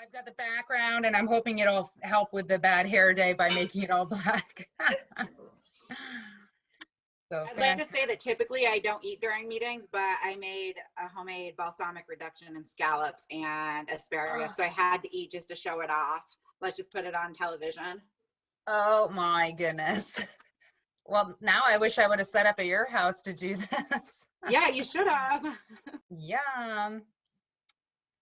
I've got the background, and I'm hoping it'll help with the bad hair day by making it all black. So I'd like to say that typically I don't eat during meetings, but I made a homemade balsamic reduction and scallops and asparagus. So I had to eat just to show it off. Let's just put it on television. Oh my goodness. Well, now I wish I would have set up at your house to do this. Yeah, you should have. Yum.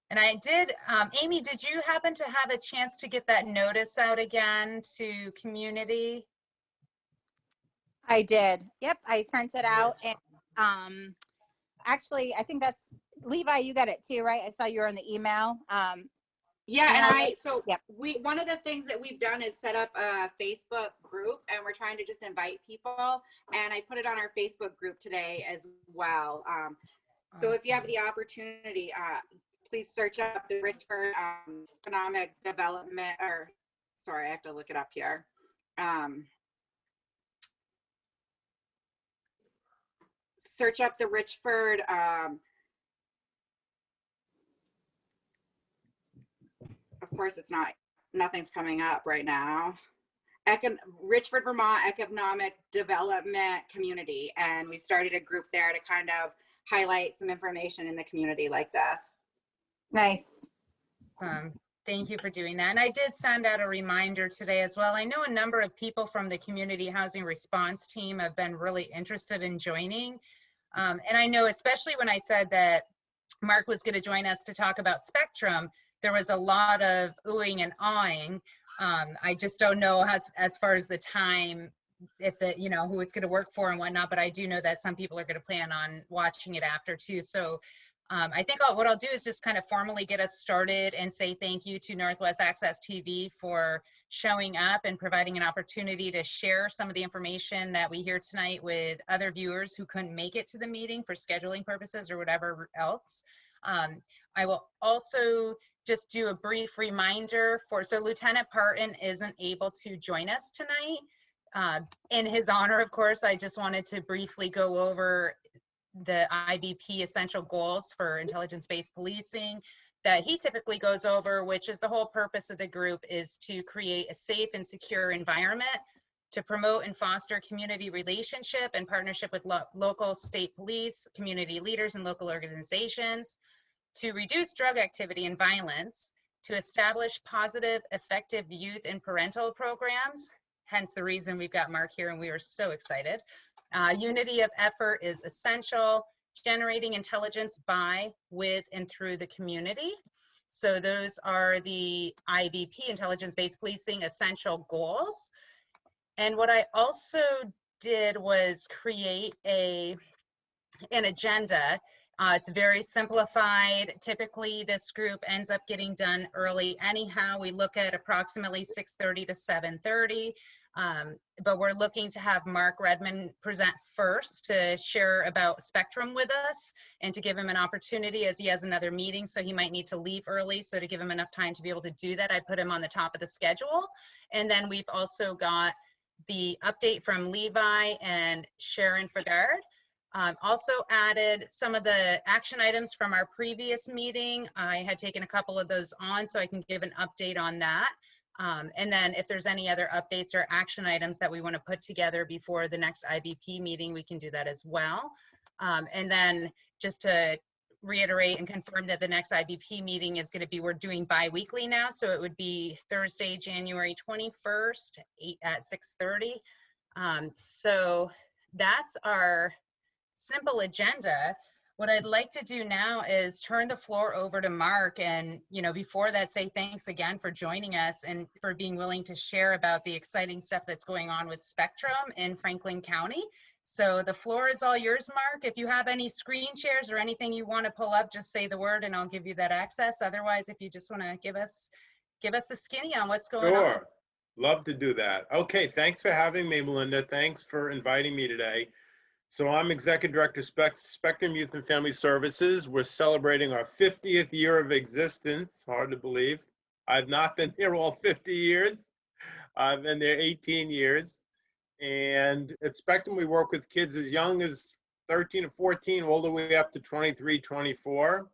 And I did, Amy, did you happen to have a chance to get that notice out again to community? I did. Yep, I sent it out. And actually, I think that's Levi, you got it too, right? I saw you were in the email. Yeah, and yep. one of the things that we've done is set up a Facebook group, and we're trying to just invite people. And I put it on our Facebook group today as well. So if you have the opportunity, please search up the Richford Economic Development, or sorry, I have to look it up here. Search up the Richford, of course it's nothing's coming up right now. Richford, Vermont Economic Development Community. And we started a group there to kind of highlight some information in the community like this. Nice. Thank you for doing that. And I did send out a reminder today as well. I know a number of people from the community housing response team have been really interested in joining. And I know, especially when I said that Mark was going to join us to talk about Spectrum, there was a lot of oohing and awing. I just don't know as far as the time, if the, you know, who it's going to work for and whatnot, but I do know that some people are going to plan on watching it after too. So I think what I'll do is just kind of formally get us started and say thank you to Northwest Access TV for showing up and providing an opportunity to share some of the information that we hear tonight with other viewers who couldn't make it to the meeting for scheduling purposes or whatever else. I will also just do a brief reminder so Lieutenant Parton isn't able to join us tonight. In his honor, of course, I just wanted to briefly go over the IBP essential goals for intelligence-based policing that he typically goes over, which is the whole purpose of the group is to create a safe and secure environment to promote and foster community relationship and partnership with local, state police, community leaders, and local organizations, to reduce drug activity and violence, to establish positive, effective youth and parental programs, hence the reason we've got Mark here and we are so excited. Unity of effort is essential, generating intelligence by, with, and through the community. So those are the IBP, intelligence-based policing, essential goals. And what I also did was create an agenda. It's very simplified. Typically, this group ends up getting done early anyhow. We look at approximately 6:30 to 7:30. But we're looking to have Mark Redmond present first to share about Spectrum with us and to give him an opportunity as he has another meeting, so he might need to leave early. So to give him enough time to be able to do that, I put him on the top of the schedule. And then we've also got the update from Levi and Sharon Fagard. Also added some of the action items from our previous meeting. I had taken a couple of those on so I can give an update on that. And then if there's any other updates or action items that we want to put together before the next IBP meeting, we can do that as well. And then just to reiterate and confirm that the next IBP meeting is going to be, we're doing bi-weekly now. So it would be Thursday, January 21st at 6:30. So that's our simple agenda. What I'd like to do now is turn the floor over to Mark, and before that, say thanks again for joining us and for being willing to share about the exciting stuff that's going on with Spectrum in Franklin County. So the floor is all yours, Mark. If you have any screen shares or anything you want to pull up, just say the word and I'll give you that access. Otherwise, if you just want to give us the skinny on what's going on. Sure, love to do that. Okay, thanks for having me, Melinda. Thanks for inviting me today. So I'm Executive Director, Spectrum Youth and Family Services. We're celebrating our 50th year of existence. Hard to believe. I've not been here all 50 years. I've been there 18 years. And at Spectrum, we work with kids as young as 13 or 14, all the way up to 23, 24.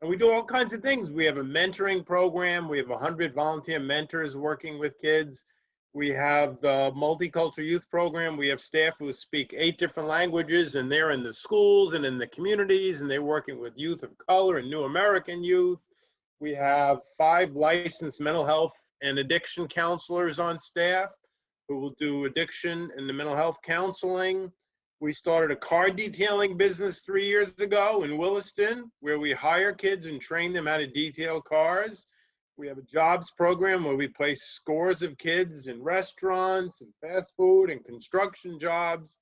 And we do all kinds of things. We have a mentoring program. We have 100 volunteer mentors working with kids. We have the multicultural youth program. We have staff who speak 8 different languages, and they're in the schools and in the communities, and they're working with youth of color and new American youth. We have 5 licensed mental health and addiction counselors on staff who will do addiction and the mental health counseling. We started a car detailing business 3 years ago in Williston, where we hire kids and train them how to detail cars. We have a jobs program where we place scores of kids in restaurants and fast food and construction jobs.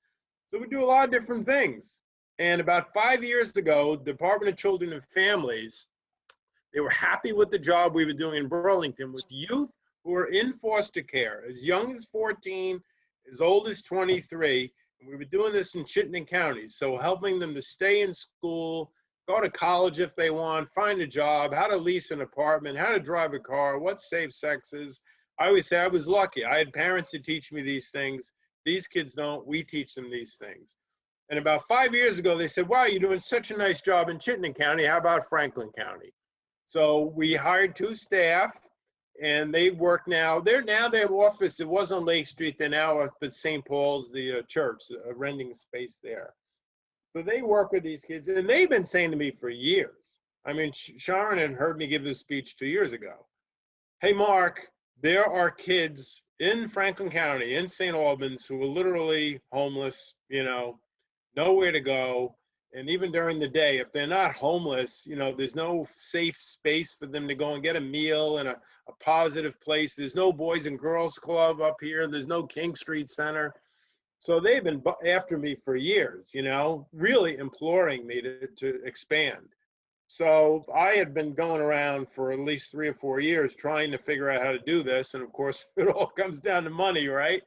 So we do a lot of different things. And about 5 years ago, the Department of Children and Families, they were happy with the job we were doing in Burlington with youth who are in foster care, as young as 14, as old as 23. We were doing this in Chittenden County, so helping them to stay in school, go to college if they want, find a job, how to lease an apartment, how to drive a car, what safe sex is. I always say I was lucky. I had parents to teach me these things. These kids don't. We teach them these things. And about 5 years ago, they said, wow, you're doing such a nice job in Chittenden County. How about Franklin County? So we hired 2 staff. And they work now. Their office, it was on Lake Street. They're now up at St. Paul's, the church, renting space there. So they work with these kids, and they've been saying to me for years. I mean, Sharon had heard me give this speech 2 years ago. Hey, Mark, there are kids in Franklin County, in St. Albans, who are literally homeless, you know, nowhere to go. And even during the day, if they're not homeless, you know, there's no safe space for them to go and get a meal in a positive place. There's no Boys and Girls Club up here. There's no King Street Center. So they've been after me for years, you know, really imploring me to expand. So I had been going around for at least 3 or 4 years trying to figure out how to do this. And of course, it all comes down to money, right?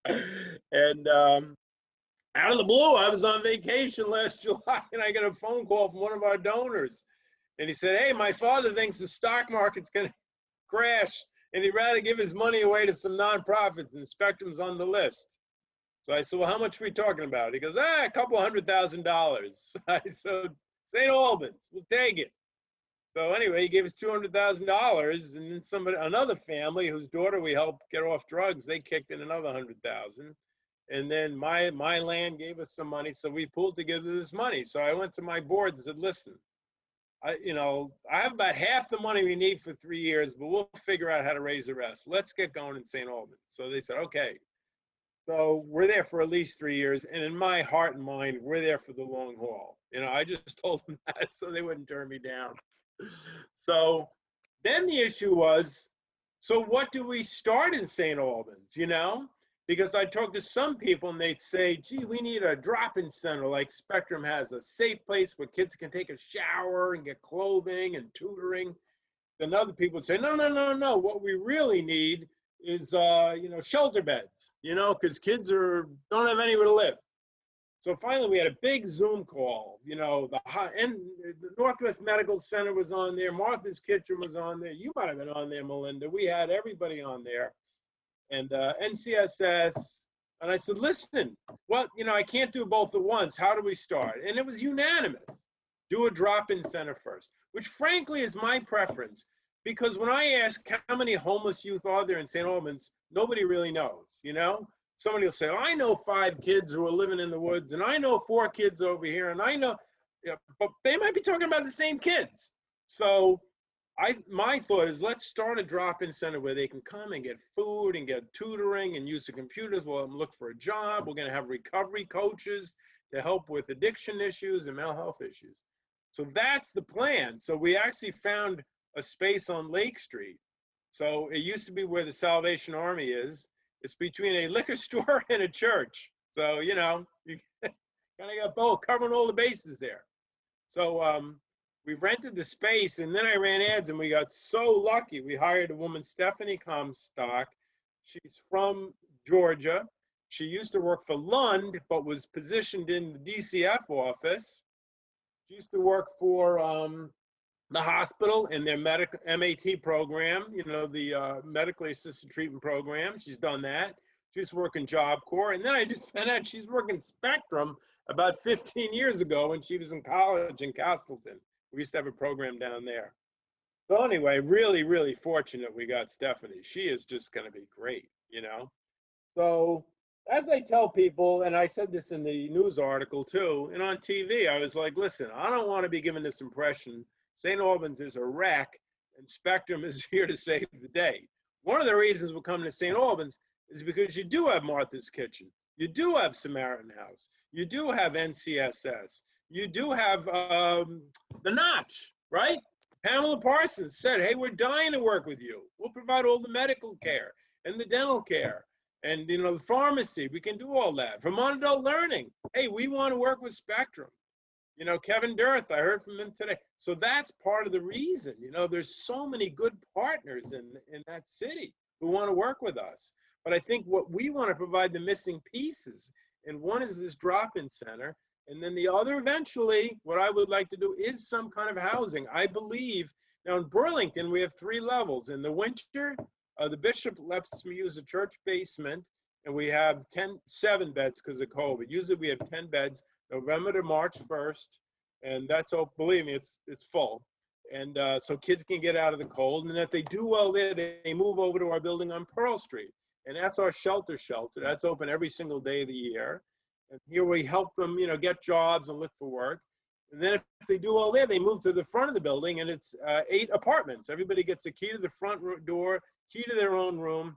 And out of the blue, I was on vacation last July, and I got a phone call from one of our donors. And he said, hey, my father thinks the stock market's going to crash, and he'd rather give his money away to some nonprofits, and Spectrum's on the list. So I said, well, how much are we talking about? He goes, a couple $100,000. I said, St. Albans, we'll take it. So anyway, he gave us $200,000, and then another family whose daughter we helped get off drugs, they kicked in another $100,000. And then my land gave us some money, so we pulled together this money. So I went to my board and said, listen, I have about half the money we need for 3 years, but we'll figure out how to raise the rest. Let's get going in St. Albans. So they said, okay. So we're there for at least 3 years. And in my heart and mind, we're there for the long haul. You know, I just told them that so they wouldn't turn me down. So then the issue was, so what do we start in St. Albans, you know? Because I talked to some people and they'd say, gee, we need a drop-in center like Spectrum has, a safe place where kids can take a shower and get clothing and tutoring. Then other people would say, no, no, no, no. What we really need is, shelter beds, you know, because kids don't have anywhere to live. So finally, we had a big Zoom call. You know, the Northwest Medical Center was on there. Martha's Kitchen was on there. You might have been on there, Melinda. We had everybody on there. And NCSS, and I said, listen, well, you know, I can't do both at once. How do we start? And it was unanimous. Do a drop-in center first, which frankly is my preference, because when I ask how many homeless youth are there in St. Albans, nobody really knows, you know? Somebody will say, oh, I know 5 kids who are living in the woods, and I know 4 kids over here, and I know, but they might be talking about the same kids. So my thought is, let's start a drop-in center where they can come and get food and get tutoring and use the computers while they look for a job. We're going to have recovery coaches to help with addiction issues and mental health issues. So that's the plan. So we actually found a space on Lake Street. So it used to be where the Salvation Army is. It's between a liquor store and a church. So, you know, you kind of got both, covering all the bases there. So, we rented the space, and then I ran ads, and we got so lucky. We hired a woman, Stephanie Comstock. She's from Georgia. She used to work for Lund, but was positioned in the DCF office. She used to work for the hospital in their MAT program, you know, the medically assisted treatment program. She's done that. She used to work in Job Corps. And then I just found out she's working Spectrum about 15 years ago when she was in college in Castleton. We used to have a program down there. So anyway, really, really fortunate we got Stephanie. She is just going to be great, you know? So as I tell people, and I said this in the news article too, and on TV, I was like, listen, I don't want to be given this impression St. Albans is a wreck and Spectrum is here to save the day. One of the reasons we're coming to St. Albans is because you do have Martha's Kitchen. You do have Samaritan House. You do have NCSS. You do have the Notch, right? Pamela Parsons said, hey, we're dying to work with you. We'll provide all the medical care and the dental care and, you know, the pharmacy. We can do all that. Vermont Adult Learning. Hey, we want to work with Spectrum. You know, Kevin Dirth, I heard from him today. So that's part of the reason. You know, there's so many good partners in that city who want to work with us. But I think what we want to provide the missing pieces, and one is this drop-in center, and then the other eventually, what I would like to do is some kind of housing. I believe, now in Burlington, we have 3 levels. In the winter, the bishop lets me use a church basement, and we have 7 beds because of COVID. Usually we have 10 beds, November to March 1st, and that's, oh, believe me, it's full. And so kids can get out of the cold, and if they do well there, they move over to our building on Pearl Street. And that's our shelter. That's open every single day of the year. And here we help them, you know, get jobs and look for work. And then if they do well there, they move to the front of the building, and it's 8 apartments. Everybody gets a key to the front door, key to their own room,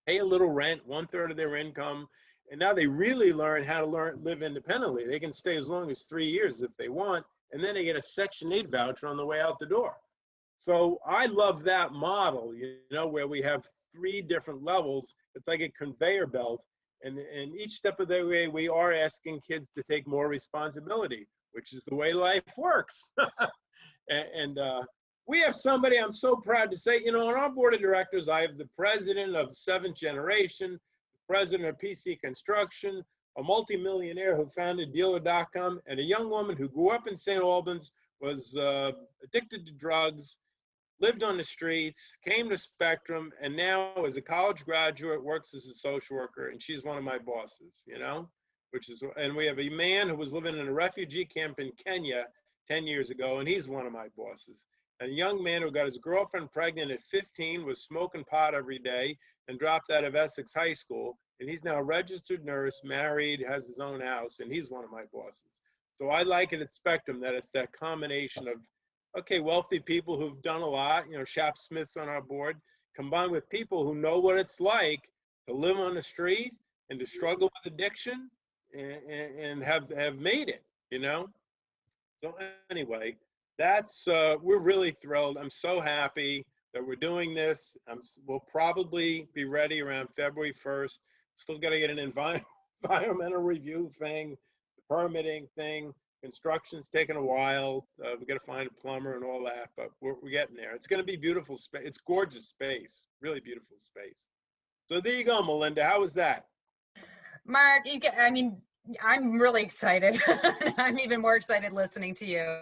pay a little rent, 1/3 of their income. And now they really learn how to live independently. They can stay as long as 3 years if they want, and then they get a Section 8 voucher on the way out the door. So I love that model, you know, where we have 3 different levels. It's like a conveyor belt. And each step of the way, we are asking kids to take more responsibility, which is the way life works. and we have somebody I'm so proud to say, you know, on our board of directors, I have the president of 7th Generation, the president of PC Construction, a multimillionaire who founded Dealer.com, and a young woman who grew up in St. Albans, was addicted to drugs, lived on the streets, came to Spectrum, and now as a college graduate works as a social worker, and she's one of my bosses, you know, and we have a man who was living in a refugee camp in Kenya 10 years ago, and he's one of my bosses. A young man who got his girlfriend pregnant at 15, was smoking pot every day, and dropped out of Essex High School, and he's now a registered nurse, married, has his own house, and he's one of my bosses. So I like it at Spectrum that it's that combination of, okay, wealthy people who've done a lot, you know, Shap Smith's on our board, combined with people who know what it's like to live on the street and to struggle with addiction and have made it, you know? So anyway, that's, we're really thrilled. I'm so happy that we're doing this. We'll probably be ready around February 1st. Still got to get an environmental review thing, the permitting thing. Construction's taking a while. We got to find a plumber and all that, but we're getting there. It's going to be beautiful space. It's gorgeous space, really beautiful space. So there you go, Melinda. How was that? Mark, I mean, I'm really excited. I'm even more excited listening to you.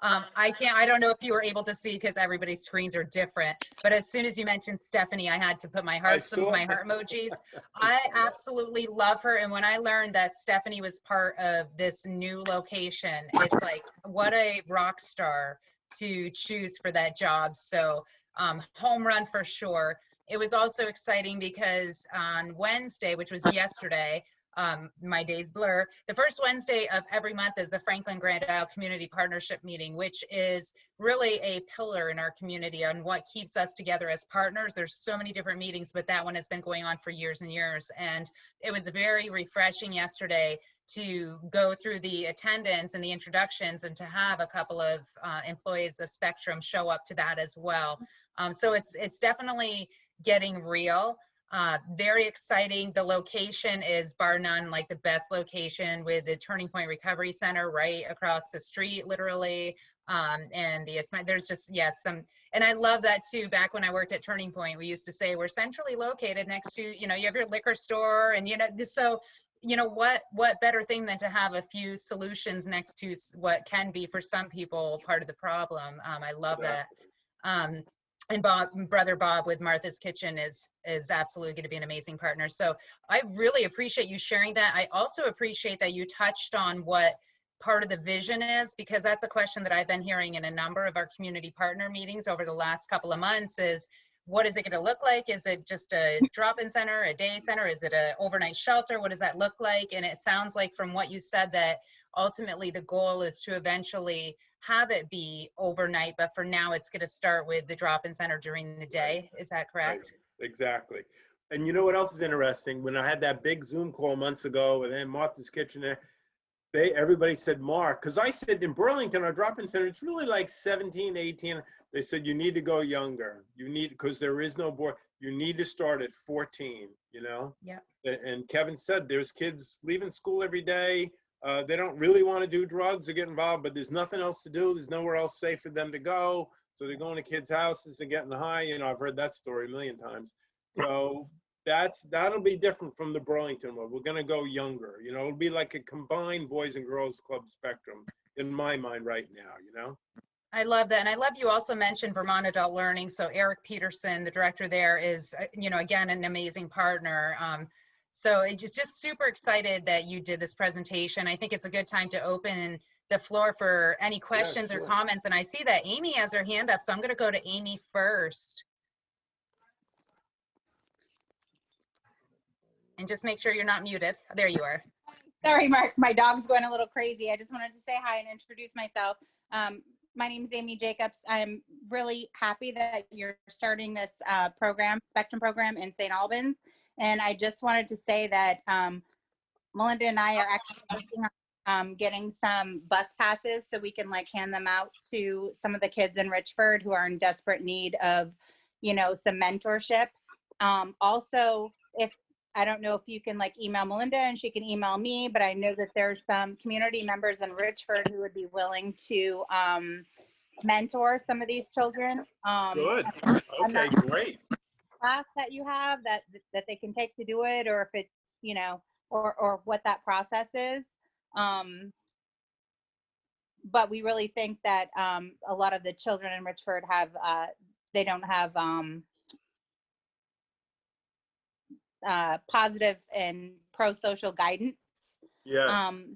I don't know if you were able to see because everybody's screens are different, but as soon as you mentioned Stephanie, I had to put my heart, some of my heart emojis. I absolutely love her. And when I learned that Stephanie was part of this new location, it's like, what a rock star to choose for that job. So home run for sure. It was also exciting because on Wednesday, which was yesterday, my days blur. The first Wednesday of every month is the Franklin Grand Isle Community Partnership Meeting, which is really a pillar in our community on what keeps us together as partners. There's so many different meetings, but that one has been going on for years and years. And it was very refreshing yesterday to go through the attendance and the introductions and to have a couple of employees of Spectrum show up to that as well. So it's definitely getting real. Very exciting. The location is bar none like the best location, with the Turning Point Recovery Center right across the street, literally. And there's just, yes, and I love that too. Back when I worked at Turning Point, we used to say we're centrally located next to, you know, you have your liquor store, and, you know, so, you know, what better thing than to have a few solutions next to what can be for some people part of the problem. I love that. And brother Bob with Martha's Kitchen is absolutely going to be an amazing partner. So I really appreciate you sharing that. I also appreciate that you touched on what part of the vision is, because that's a question that I've been hearing in a number of our community partner meetings over the last couple of months is, what is it going to look like? Is it just a drop-in center, a day center? Is it an overnight shelter? What does that look like? And it sounds like from what you said that ultimately the goal is to eventually have it be overnight, but for now it's going to start with the drop-in center during the day. Is that correct? Right. Exactly. And you know what else is interesting? When I had that big Zoom call months ago, and then Martha's Kitchen, everybody said, Mark, because I said in Burlington, our drop-in center, it's really like 17, 18. They said, you need to go younger. You need, because there is no board, you need to start at 14, you know? Yeah. And Kevin said, there's kids leaving school every day. They don't really want to do drugs or get involved, but there's nothing else to do. There's nowhere else safe for them to go. So they're going to kids' houses and getting high. You know, I've heard that story a million times. So that'll be different from the Burlington one. We're going to go younger. You know, it'll be like a combined Boys and Girls Club spectrum in my mind right now, you know? I love that. And I love you also mentioned Vermont Adult Learning. So Eric Peterson, the director there, is, you know, again, an amazing partner. So it's just super excited that you did this presentation. I think it's a good time to open the floor for any questions or comments. And I see that Amy has her hand up, so I'm going to go to Amy first. And just make sure you're not muted. There you are. Sorry, Mark, my dog's going a little crazy. I just wanted to say hi and introduce myself. My name is Amy Jacobs. I'm really happy that you're starting this program, Spectrum program in St. Albans. And I just wanted to say that Melinda and I are actually working on getting some bus passes so we can like hand them out to some of the kids in Richford who are in desperate need of, you know, some mentorship. Also, if I don't know if you can like email Melinda and she can email me, but I know that there's some community members in Richford who would be willing to mentor some of these children. Good. Okay, great. Class that you have that they can take to do it, or if it's, you know, or what that process is. But we really think that a lot of the children in Richford have, they don't have positive and pro-social guidance. Yes.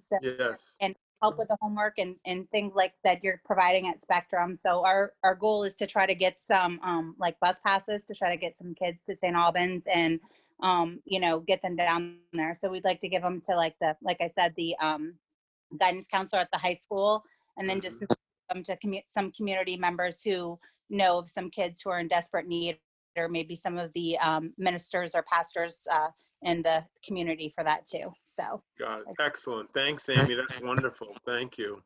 So, Yes. and help with the homework and things like that you're providing at Spectrum. So our goal is to try to get some like bus passes to try to get some kids to St. Albans and you know, get them down there. So we'd like to give them to like I said, the guidance counselor at the high school, and then just them to some community members who know of some kids who are in desperate need, or maybe some of the ministers or pastors in the community for that too. So got it. Excellent. Thanks, Amy. That's wonderful. Thank you.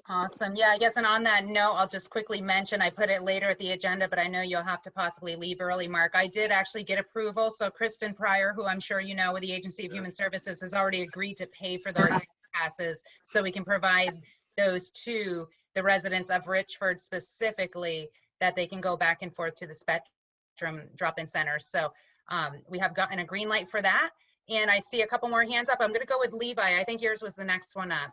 Awesome. Yeah, I guess, and on that note, I'll just quickly mention, I put it later at the agenda, but I know you'll have to possibly leave early, Mark. I did actually get approval. So Kristen Pryor, who I'm sure you know with the Agency of Human Services, has already agreed to pay for those passes so we can provide those to the residents of Richford specifically, that they can go back and forth to the Spectrum drop-in centers. So we have gotten a green light for that. And I see a couple more hands up. I'm going to go with Levi. I think yours was the next one up.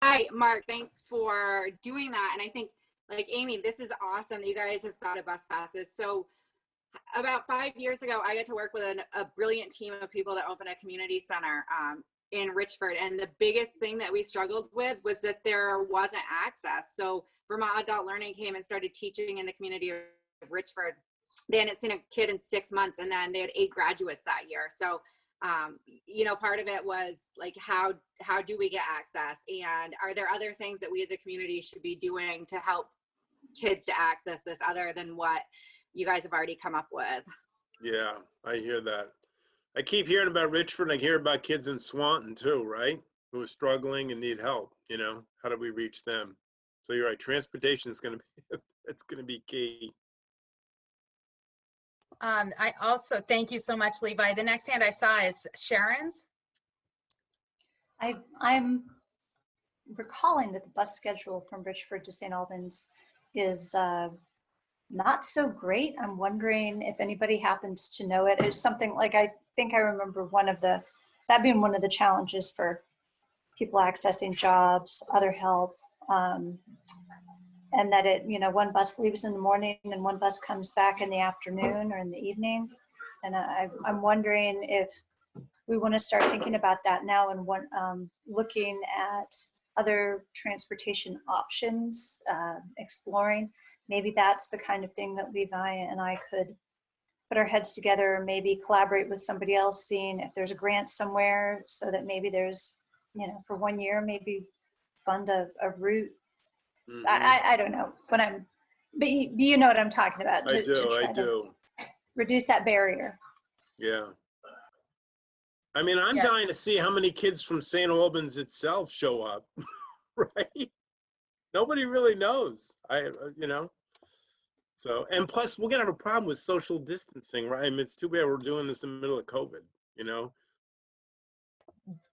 Hi, Mark. Thanks for doing that. And I think, like Amy, this is awesome that you guys have thought of bus passes. So about 5 years ago, I got to work with a brilliant team of people that opened a community center in Richford. And the biggest thing that we struggled with was that there wasn't access. So Vermont Adult Learning came and started teaching in the community of Richford. They hadn't seen a kid in 6 months, and then they had 8 graduates that year. So you know, part of it was like, how do we get access, and are there other things that we as a community should be doing to help kids to access this other than what you guys have already come up with? Yeah, I hear that. I keep hearing about Richford. I hear about kids in Swanton too, right? Who are struggling and need help. You know, how do we reach them? So you're right. Transportation is going to be, it's going to be key. I also, thank you so much, Levi. The next hand I saw is Sharon's. I'm recalling that the bus schedule from Richford to St. Albans is not so great. I'm wondering if anybody happens to know it. It's something like, I think I remember that being one of the challenges for people accessing jobs, other help, and that it, you know, one bus leaves in the morning and one bus comes back in the afternoon or in the evening. And I'm wondering if we want to start thinking about that now and looking at other transportation options, exploring. Maybe that's the kind of thing that Levi and I could put our heads together, or maybe collaborate with somebody else, seeing if there's a grant somewhere, so that maybe there's, for 1 year, maybe fund a route. Mhm. I don't know, but you know what I'm talking about. I To do. try I to do. reduce that barrier. Yeah. I mean, I'm Yeah. dying to see how many kids from St. Albans itself show up, right? Nobody really knows. So, and plus we're gonna have a problem with social distancing, right? I mean, it's too bad we're doing this in the middle of COVID,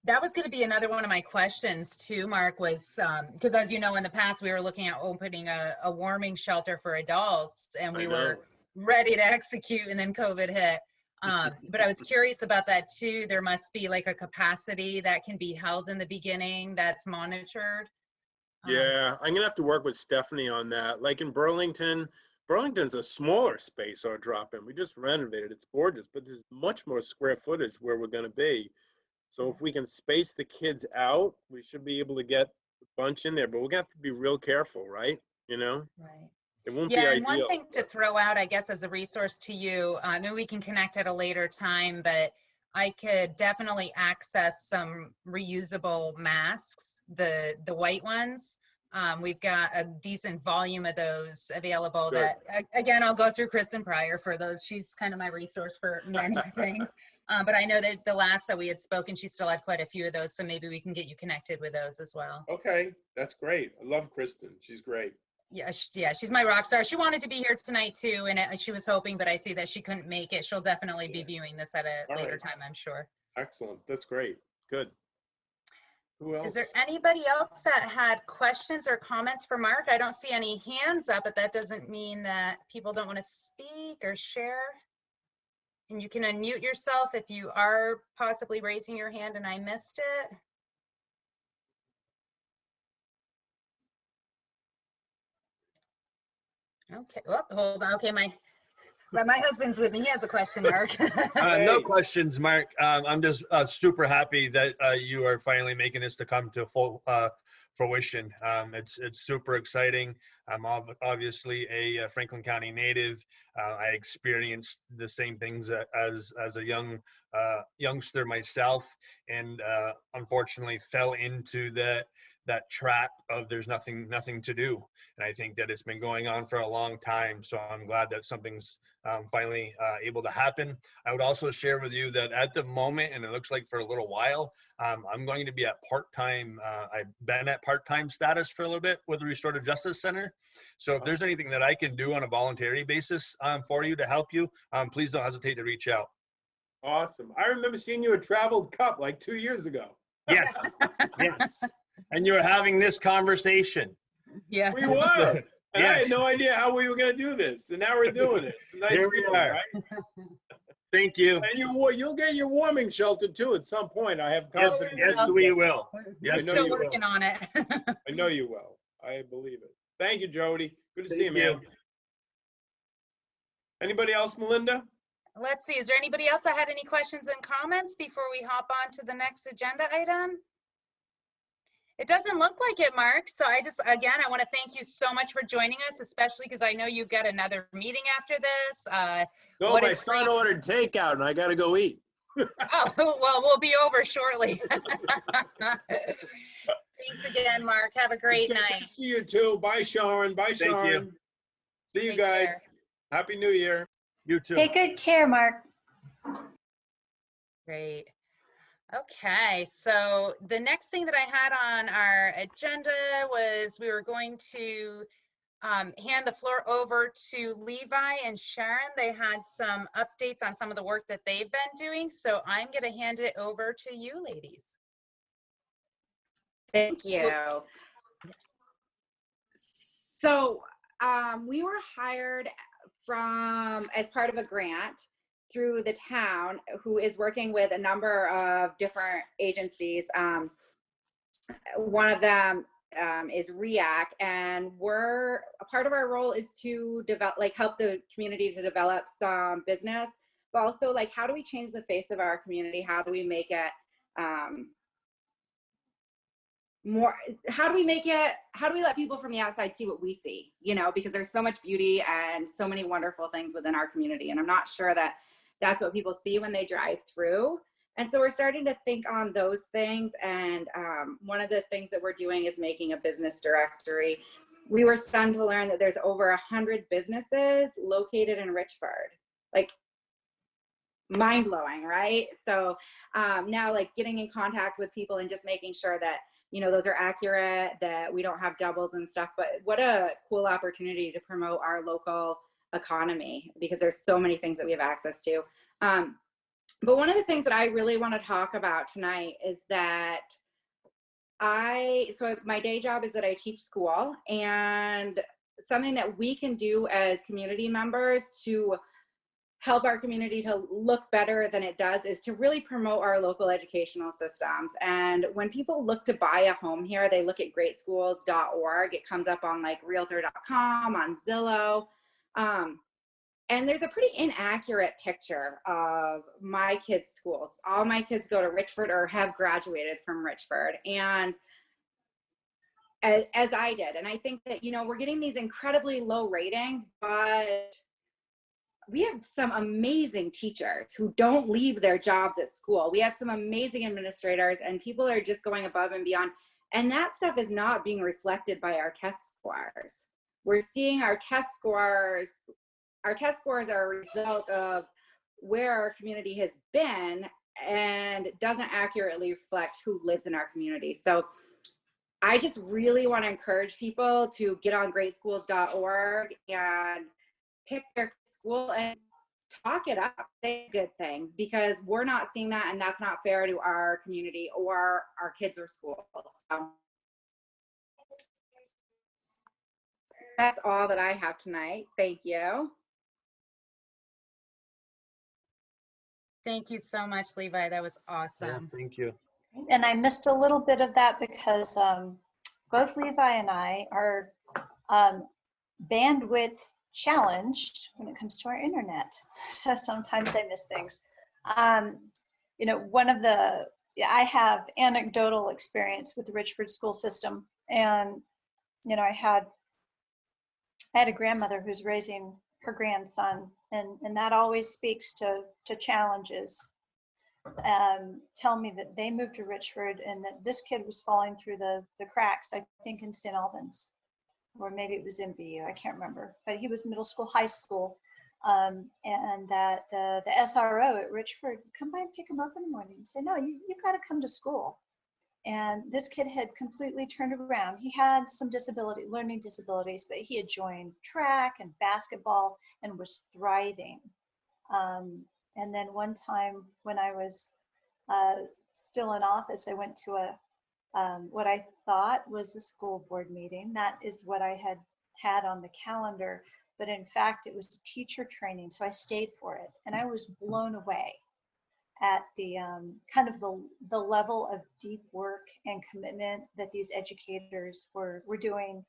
That was going to be another one of my questions too, Mark, was because as you know, in the past, we were looking at opening a warming shelter for adults, and we were ready to execute, and then COVID hit. But I was curious about that too. There must be like a capacity that can be held in the beginning that's monitored. Yeah, I'm gonna have to work with Stephanie on that. Like in Burlington's a smaller space, our drop-in. We just renovated. It's gorgeous, but there's much more square footage where we're gonna be. So if we can space the kids out, we should be able to get a bunch in there, but we're gonna have to be real careful, right? Right. It won't be Yeah, and ideal. one thing to throw out, I guess, as a resource to you, maybe we can connect at a later time, but I could definitely access some reusable masks, the white ones. We've got a decent volume of those available. Good. That, again, I'll go through Kristen Pryor for those. She's kind of my resource for many things. But I know that the last that we had spoken, she still had quite a few of those, so maybe we can get you connected with those as well. Okay, that's great. I love Kristen. She's great. Yeah, she's my rock star. She wanted to be here tonight too, and she was hoping, but I see that she couldn't make it. She'll definitely be viewing this at a later time, I'm sure. Excellent. That's great. Good. Who else? Is there anybody else that had questions or comments for Mark? I don't see any hands up, but that doesn't mean that people don't want to speak or share. And you can unmute yourself if you are possibly raising your hand and I missed it. Okay, oh, hold on. Okay, my husband's with me. He has a question, Mark. No questions, Mark. I'm just super happy that you are finally making this to come to full fruition. It's super exciting. I'm obviously a Franklin County native. I experienced the same things as a youngster myself, and unfortunately fell into that trap of there's nothing to do. And I think that it's been going on for a long time. So I'm glad that something's finally able to happen. I would also share with you that at the moment, and it looks like for a little while, I'm going to be at part-time. I've been at part-time status for a little bit with the Restorative Justice Center. So if there's anything that I can do on a voluntary basis for you to help you, please don't hesitate to reach out. Awesome. I remember seeing you at Traveled Cup like 2 years ago. Yes, yes. And you're having this conversation. Yeah. We were. And I Yes. had no idea how we were going to do this. And now we're doing it. It's a nice Here we feeling, are. right? Thank you. And you'll get your warming shelter too at some point. I have Yes, confidence. yes, we will. We're Yes, know still you will. working on it. I know you will. I believe it. Thank you, Jody. Good to see you, Thank you. man. Anybody else, Melinda? Let's see, is there anybody else that had any questions and comments before we hop on to the next agenda item? It doesn't look like it, Mark. So I want to thank you so much for joining us, especially because I know you've got another meeting after this. No, What my is son great- ordered takeout and I got to go eat. Oh, well, we'll be over shortly. Thanks again, Mark. Have a great It's good night. to see you too. Bye, Sharon. Bye, Thank Sharon. you. See you Take guys. care. Happy New Year. You too. Take good care, Mark. Great. Okay, so the next thing that I had on our agenda was we were going to hand the floor over to Levi and Sharon. They had some updates on some of the work that they've been doing, so I'm going to hand it over to you ladies. Thank you. So we were hired as part of a grant through the town, who is working with a number of different agencies. One of them is REAC, and a part of our role is to help the community to develop some business but also like, how do we change the face of our community? How do we make it more, how do we let people from the outside see what we see, you know, because there's so much beauty and so many wonderful things within our community. And I'm not sure that that's what people see when they drive through. And so we're starting to think on those things. And one of the things that we're doing is making a business directory. We were stunned to learn that there's over 100 businesses located in Richford. Like, mind blowing, right? So now, like, getting in contact with people and just making sure that, you know, those are accurate, that we don't have doubles and stuff. But what a cool opportunity to promote our local economy, because there's so many things that we have access to. But one of the things that I really want to talk about tonight is that so my day job is that I teach school, and something that we can do as community members to help our community to look better than it does is to really promote our local educational systems. And when people look to buy a home here, they look at greatschools.org. It comes up on like realtor.com, on Zillow. And there's a pretty inaccurate picture of my kids' schools. All my kids go to Richford or have graduated from Richford, and as I did. And I think that, you know, we're getting these incredibly low ratings, but we have some amazing teachers who don't leave their jobs at school. We have some amazing administrators, and people are just going above and beyond. And that stuff is not being reflected by our test scores. We're seeing our test scores are a result of where our community has been, and doesn't accurately reflect who lives in our community. So I just really want to encourage people to get on greatschools.org and pick their school and talk it up, say good things, because we're not seeing that, and that's not fair to our community or our kids or schools. So that's all that I have tonight. Thank you. Thank you so much, Levi. That was awesome. Yeah, thank you. And I missed a little bit of that because both Levi and I are bandwidth challenged when it comes to our internet. So sometimes I miss things. You know, I have anecdotal experience with the Richford school system. And, you know, I had a grandmother who's raising her grandson, and that always speaks to challenges. Tell me that they moved to Richford and that this kid was falling through the cracks, I think in St. Albans, or maybe it was MVU, I can't remember, but he was middle school, high school, and that the SRO at Richford would come by and pick him up in the morning and say, no, you've got to come to school. And this kid had completely turned around. He had some learning disabilities, but he had joined track and basketball and was thriving. And then one time when I was still in office, I went to what I thought was a school board meeting. That is what I had on the calendar, but in fact, it was a teacher training. So I stayed for it, and I was blown away at the kind of the level of deep work and commitment that these educators were doing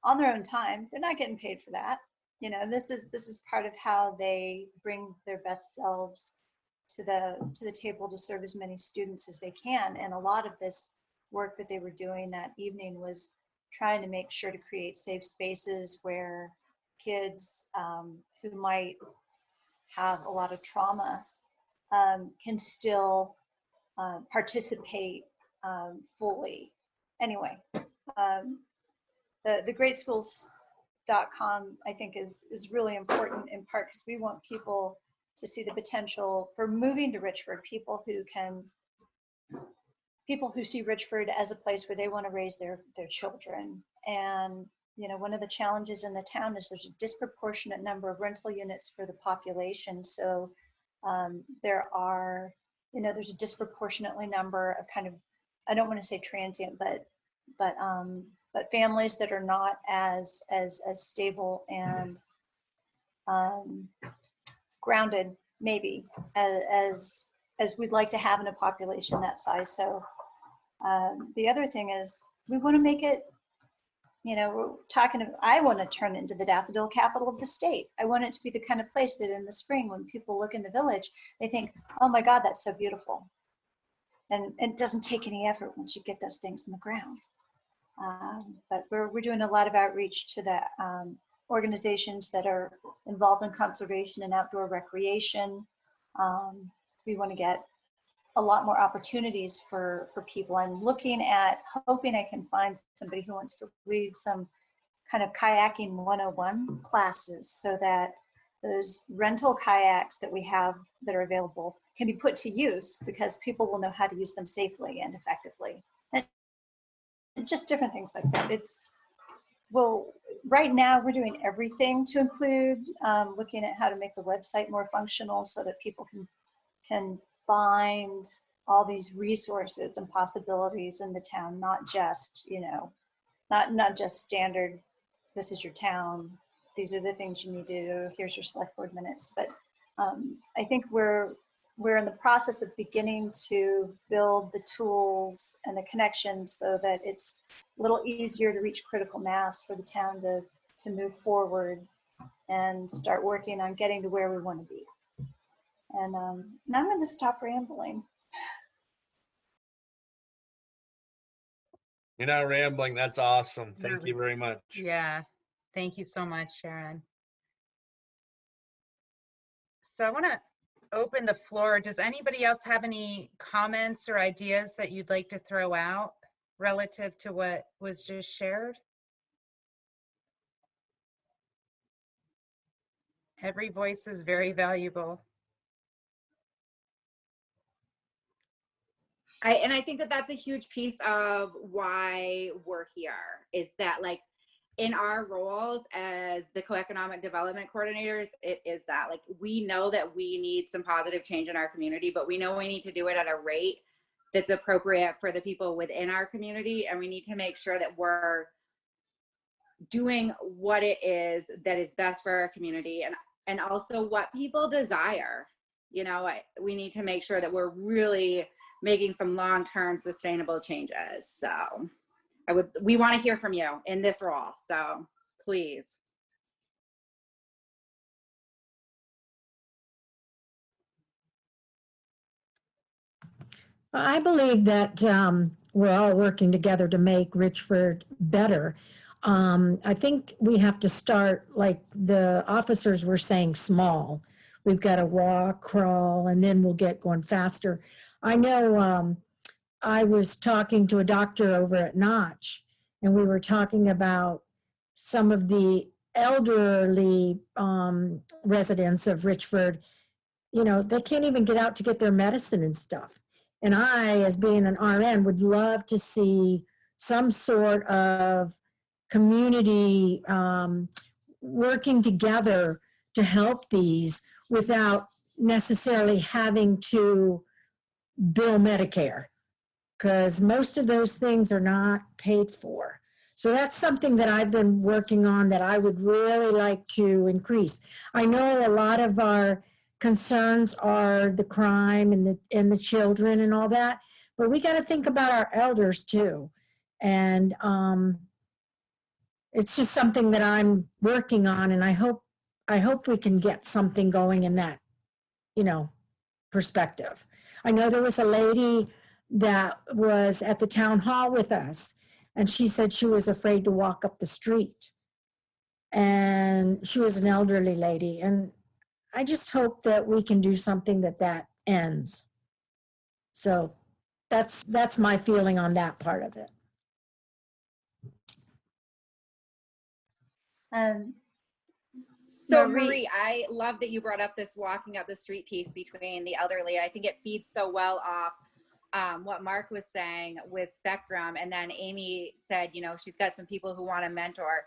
on their own time. They're not getting paid for that. You know, this is part of how they bring their best selves to the table to serve as many students as they can. And a lot of this work that they were doing that evening was trying to make sure to create safe spaces where kids who might have a lot of trauma can still participate fully. Anyway, the greatschools.com I think is really important, in part because we want people to see the potential for moving to Richford, people who see Richford as a place where they want to raise their children. And you know, one of the challenges in the town is there's a disproportionate number of rental units for the population. So there's a disproportionately number of kind of, I don't want to say transient, but families that are not as stable and grounded maybe as we'd like to have in a population that size. So the other thing is we want to make it You know, we're talking, I want to turn it into the daffodil capital of the state. I want it to be the kind of place that in the spring, when people look in the village, they think, oh my God, that's so beautiful. And it doesn't take any effort once you get those things in the ground. But we're doing a lot of outreach to the organizations that are involved in conservation and outdoor recreation. We want to get a lot more opportunities for people. I'm looking at, hoping I can find somebody who wants to lead some kind of kayaking 101 classes, so that those rental kayaks that we have that are available can be put to use, because people will know how to use them safely and effectively. And just different things like that. Well, right now we're doing everything to include looking at how to make the website more functional, so that people can find all these resources and possibilities in the town, not just, you know, not just standard, this is your town, these are the things you need to do, here's your select board minutes. But I think we're in the process of beginning to build the tools and the connections so that it's a little easier to reach critical mass for the town to move forward and start working on getting to where we want to be. And now I'm going to stop rambling. You're not rambling. That's awesome. Thank you was- very much. Yeah, thank you so much, Sharon. So I want to open the floor. Does anybody else have any comments or ideas that you'd like to throw out relative to what was just shared? Every voice is very valuable. I think that that's a huge piece of why we're here, is that, like, in our roles as the co-economic development coordinators, it is that, like, we know that we need some positive change in our community, but we know we need to do it at a rate that's appropriate for the people within our community. And we need to make sure that we're doing what it is that is best for our community, and also what people desire. You know, we need to make sure that we're really making some long-term sustainable changes. So we want to hear from you in this role, so please. I believe that we're all working together to make Richford better. I think we have to start, like the officers were saying, small. We've got to walk, crawl, and then we'll get going faster. I know I was talking to a doctor over at Notch, and we were talking about some of the elderly residents of Richford. You know, they can't even get out to get their medicine and stuff. And I, as being an RN, would love to see some sort of community working together to help these without necessarily having to bill Medicare, because most of those things are not paid for. So that's something that I've been working on that I would really like to increase. I know a lot of our concerns are the crime and the children and all that, but we got to think about our elders too. And it's just something that I'm working on, and I hope we can get something going in that, you know, perspective. I know there was a lady that was at the town hall with us, and she said she was afraid to walk up the street. And she was an elderly lady, and I just hope that we can do something that ends. So that's my feeling on that part of it. So Marie, I love that you brought up this walking up the street piece between the elderly. I think it feeds so well off what Mark was saying with Spectrum. And then Amy said, you know, she's got some people who want to mentor.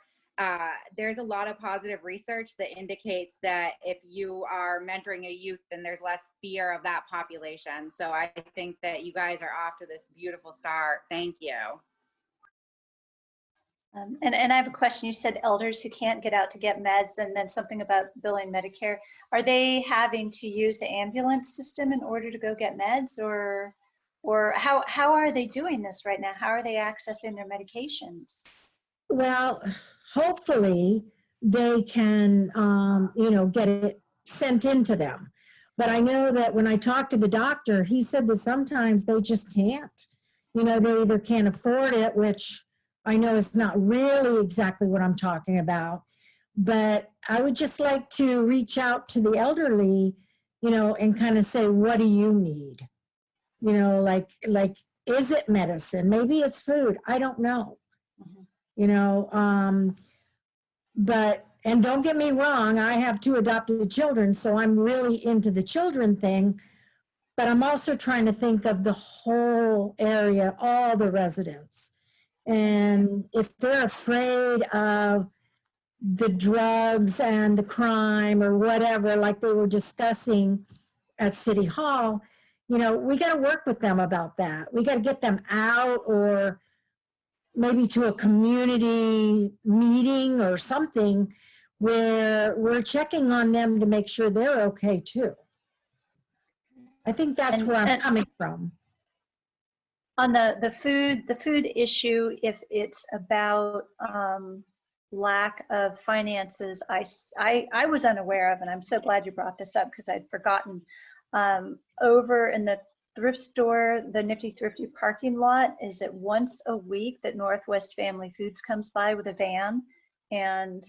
There's a lot of positive research that indicates that if you are mentoring a youth, then there's less fear of that population. So I think that you guys are off to this beautiful start. Thank you. And I have a question. You said elders who can't get out to get meds, and then something about billing Medicare. Are they having to use the ambulance system in order to go get meds, or how are they doing this right now? How are they accessing their medications? Well, hopefully they can, get it sent into them. But I know that when I talked to the doctor, he said that sometimes they just can't. They either can't afford it, which I know is not really exactly what I'm talking about. But I would just like to reach out to the elderly, and kind of say, what do you need? Like, is it medicine? Maybe it's food. I don't know. Mhm. But, and don't get me wrong, I have 2 adopted children, so I'm really into the children thing, but I'm also trying to think of the whole area, all the residents. And if they're afraid of the drugs and the crime or whatever, like they were discussing at City Hall, we got to work with them about that. We got to get them out, or maybe to a community meeting or something where we're checking on them to make sure they're okay too. I think that's And- where I'm and- coming from. On the food issue, if it's about lack of finances, I was unaware of, and I'm so glad you brought this up because I'd forgotten. Over in the thrift store, the Nifty Thrifty parking lot, is it once a week that Northwest Family Foods comes by with a van, and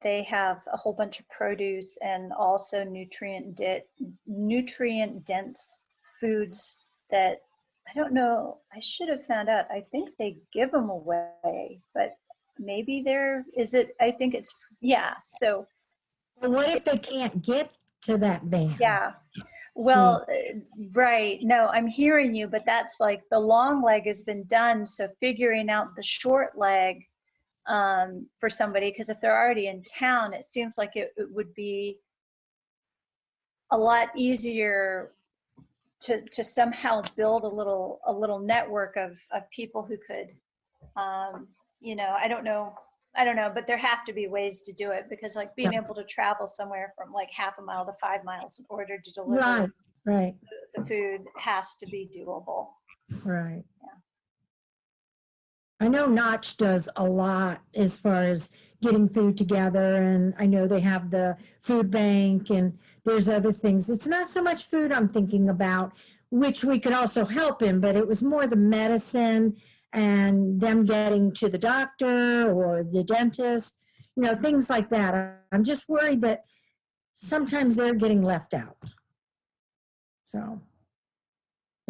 they have a whole bunch of produce and also nutrient dense foods that I don't know. I should have found out. I think they give them away, but maybe I think it's, yeah. So But what if they can't get to that van? yeah. Well, right. No, I'm hearing you, but that's like the long leg has been done. So figuring out the short leg for somebody, because if they're already in town, it seems like it would be a lot easier to somehow build a little network of people who could, I don't know, but there have to be ways to do it, because like being able to travel somewhere from like half a mile to 5 miles in order to deliver Right, the food has to be doable. right. Yeah. I know Notch does a lot as far as getting food together, and I know they have the food bank, and there's other things. It's not so much food I'm thinking about, which we could also help in, but it was more the medicine and them getting to the doctor or the dentist, things like that. I'm just worried that sometimes they're getting left out. So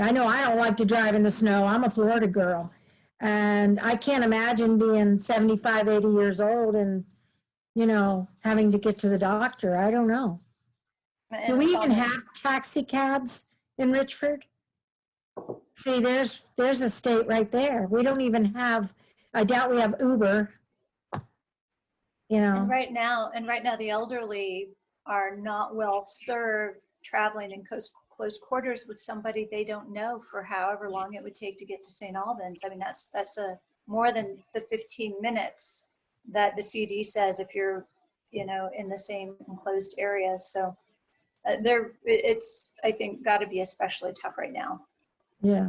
I know I don't like to drive in the snow. I'm a Florida girl. And I can't imagine being 75, 80 years old and, having to get to the doctor. I don't know. Do we even have taxi cabs in Richford? See, there's a state right there. We don't even have, I doubt we have Uber. And right now, the elderly are not well served traveling in close quarters with somebody they don't know for however long it would take to get to St. Albans. I mean, that's a more than the 15 minutes that the CD says if you're, in the same enclosed area. So it's, I think, got to be especially tough right now. Yeah.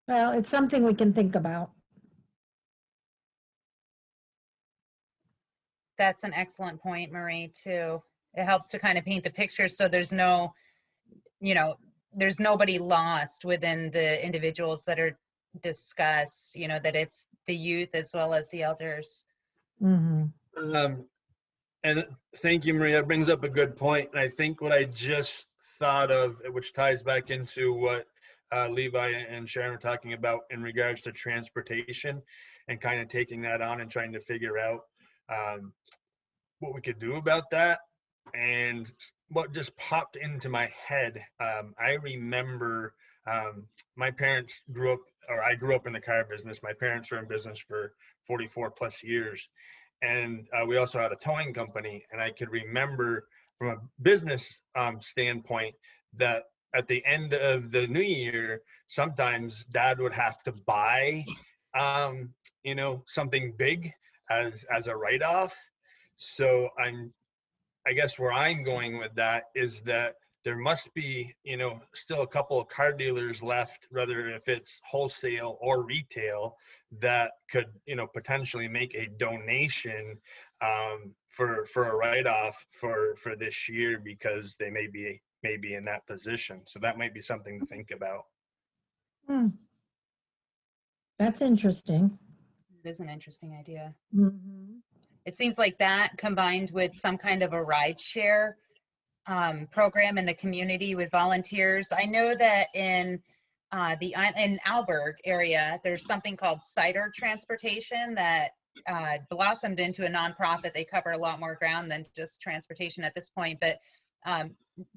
Well, it's something we can think about. That's an excellent point, Marie, too. It helps to kind of paint the picture so there's there's nobody lost within the individuals that are discussed, that it's the youth as well as the elders. Mm-hmm. And thank you, Marie. That brings up a good point. And I think what I just thought of, which ties back into what Levi and Sharon were talking about in regards to transportation and kind of taking that on and trying to figure out what we could do about that. And what just popped into my head, I remember my parents I grew up in the car business. My parents were in business for 44 plus years. And we also had a towing company. And I could remember from a business standpoint that at the end of the new year, sometimes Dad would have to buy, something big as a write-off. So I guess where I'm going with that is that there must be, you know, still a couple of car dealers left, whether if it's wholesale or retail, that could, you know, potentially make a donation for a write-off for this year, because they may be in that position. So that might be something to think about. Hmm. That's interesting. It is an interesting idea. Mhm. It seems like that combined with some kind of a ride share program in the community with volunteers. I know that in in Alberg area, there's something called cider transportation that blossomed into a nonprofit. They cover a lot more ground than just transportation at this point, but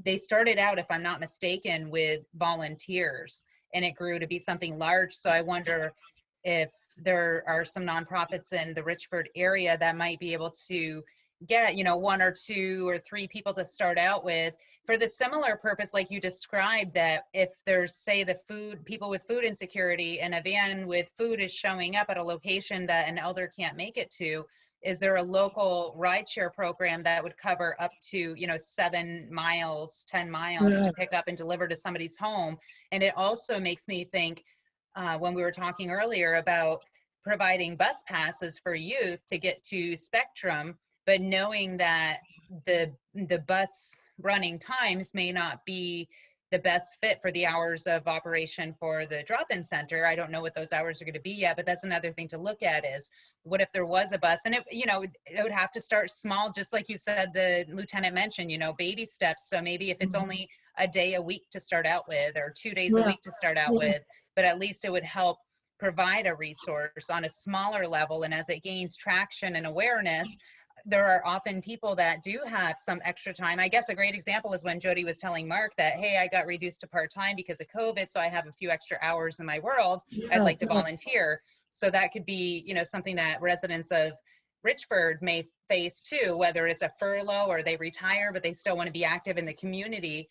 they started out, if I'm not mistaken, with volunteers, and it grew to be something large. So I wonder if there are some nonprofits in the Richford area that might be able to get, you know, 1 or 2 or 3 people to start out with for the similar purpose like you described, that if there's, say, the food, people with food insecurity, and a van with food is showing up at a location that an elder can't make it to, is there a local rideshare program that would cover up to, you know, 7 miles, 10 miles to Right. pick up and deliver to somebody's home? And it also makes me think, when we were talking earlier about providing bus passes for youth to get to Spectrum, but knowing that the bus running times may not be the best fit for the hours of operation for the drop-in center. I don't know what those hours are going to be yet, but that's another thing to look at, is what if there was a bus? And it, you know, it would have to start small, just like you said, the lieutenant mentioned, you know, baby steps. So maybe if it's only a day a week to start out with, or 2 days a Yeah. week to start out Yeah. with, but at least it would help provide a resource on a smaller level. And as it gains traction and awareness, there are often people that do have some extra time. I guess a great example is when Jody was telling Mark that, hey, I got reduced to part-time because of COVID, so I have a few extra hours in my world. I'd like to volunteer. So that could be, you know, something that residents of Richford may face too, whether it's a furlough or they retire, but they still want to be active in the community,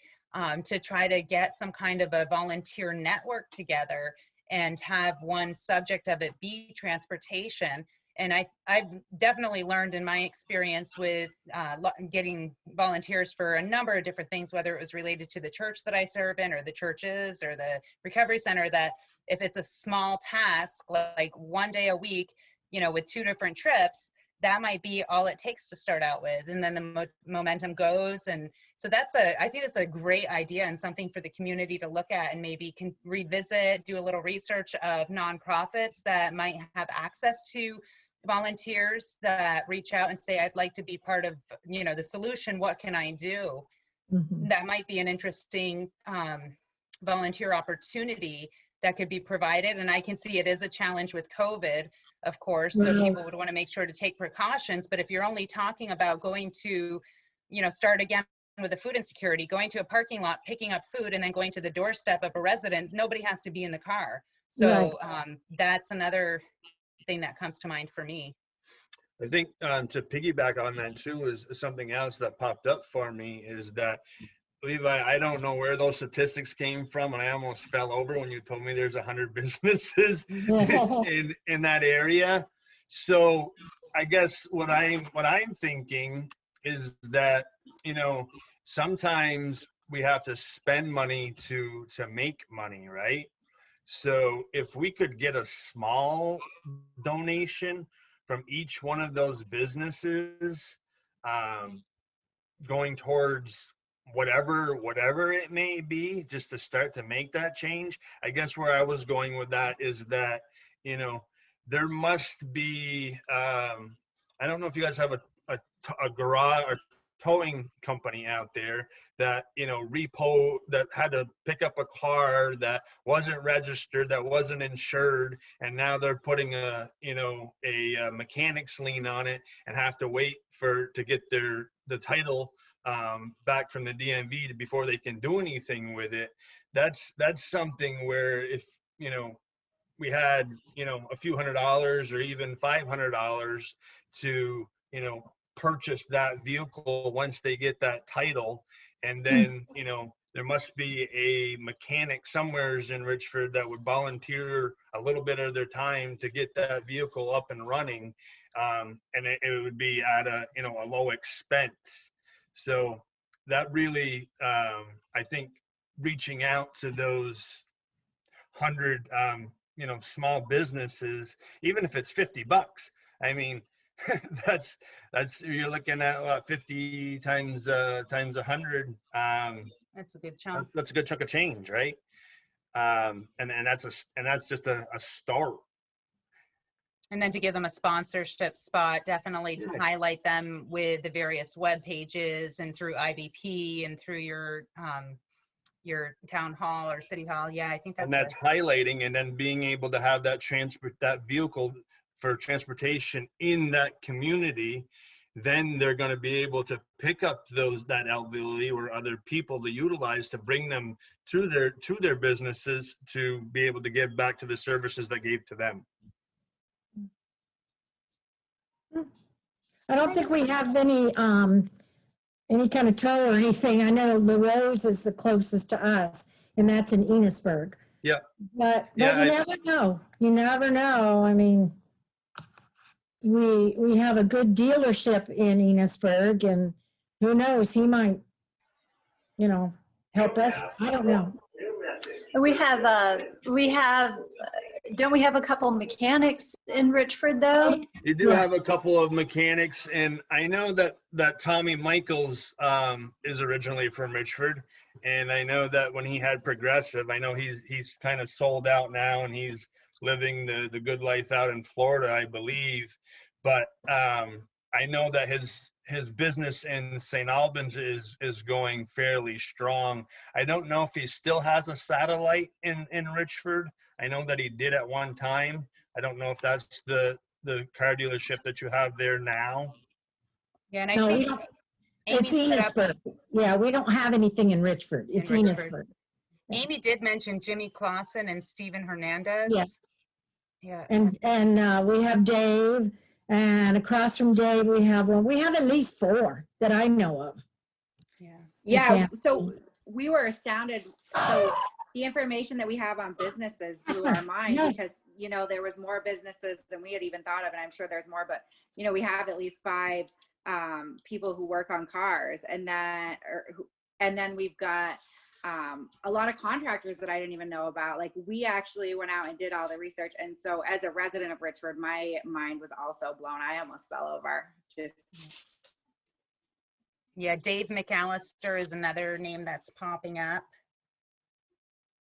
to try to get some kind of a volunteer network together and have one subject of it be transportation. And I've definitely learned in my experience with getting volunteers for a number of different things, whether it was related to the church that I serve in, or the churches, or the recovery center, that if it's a small task, like 1 day a week, you know, with 2 different trips, that might be all it takes to start out with. And then the momentum goes. And so I think that's a great idea, and something for the community to look at, and maybe can revisit, do a little research of nonprofits that might have access to volunteers that reach out and say, I'd like to be part of, you know, the solution. What can I do? Mhm. That might be an interesting volunteer opportunity that could be provided. And I can see it is a challenge with COVID, of course, so Right. people would want to make sure to take precautions. But if you're only talking about going to, you know, start again with the food insecurity, going to a parking lot, picking up food, and then going to the doorstep of a resident, nobody has to be in the car. So that's another thing that comes to mind for me. I think to piggyback on that too, is something else that popped up for me, is that, Levi, I don't know where those statistics came from, and I almost fell over when you told me there's 100 businesses in that area. So I guess what I'm thinking is that, you know, sometimes we have to spend money to make money, right? So if we could get a small donation from each one of those businesses, going towards whatever it may be, just to start to make that change. I guess where I was going with that is that, you know, there must be, I don't know if you guys have a garage or towing company out there that, you know, that had to pick up a car that wasn't registered, that wasn't insured, and now they're putting a, you know, a mechanic's lien on it, and have to wait to get the title back from the DMV before they can do anything with it. That's something where, if, you know, we had, you know, a few $100s or even $500 to, you know, purchase that vehicle once they get that title. And then, you know, there must be a mechanic somewheres in Richford that would volunteer a little bit of their time to get that vehicle up and running. And it would be at a, you know, a low expense. So that really, I think, reaching out to those 100, small businesses, even if it's $50, I mean, that's you're looking at what, 50 times 100. That's a good chunk. That's a good chunk of change, right? And that's just a start. And then to give them a sponsorship spot, definitely to highlight them with the various web pages and through IVP and through your town hall or city hall. Yeah, I think that's highlighting, and then being able to have that vehicle for transportation in that community. Then they're going to be able to pick up that elderly or other people to utilize to bring them to their businesses to be able to give back to the services that gave to them. I don't think we have any kind of tow or anything. I know La Rose is the closest to us, and that's in Enosburg. Yeah. But you never know. You never know. I mean, we have a good dealership in Enosburg, and who knows, he might, help us. I don't know. Don't we have a couple mechanics in Richford though? You do have a couple of mechanics, and I know that Tommy Michaels is originally from Richford, and I know that when he had Progressive, I know he's kind of sold out now, and he's living the good life out in Florida, I believe. But I know that his business in St. Albans is going fairly strong. I don't know if he still has a satellite in Richford. I know that he did at one time. I don't know if that's the car dealership that you have there now. Yeah, and I think it's Enosburg. Yeah, we don't have anything in Richford. It's Enosburg. Amy did mention Jimmy Clausen and Steven Hernandez. Yes. Yeah. And we have Dave, and across from Dave we have one. We have at least 4 that I know of. Yeah. Yeah. So we were astounded. So the information that we have on businesses blew our mind because, there was more businesses than we had even thought of. And I'm sure there's more, but, we have at least 5 people who work on cars. And then we've got a lot of contractors that I didn't even know about. Like, we actually went out and did all the research. And so as a resident of Richford, my mind was also blown. I almost fell over. Yeah, Dave McAllister is another name that's popping up.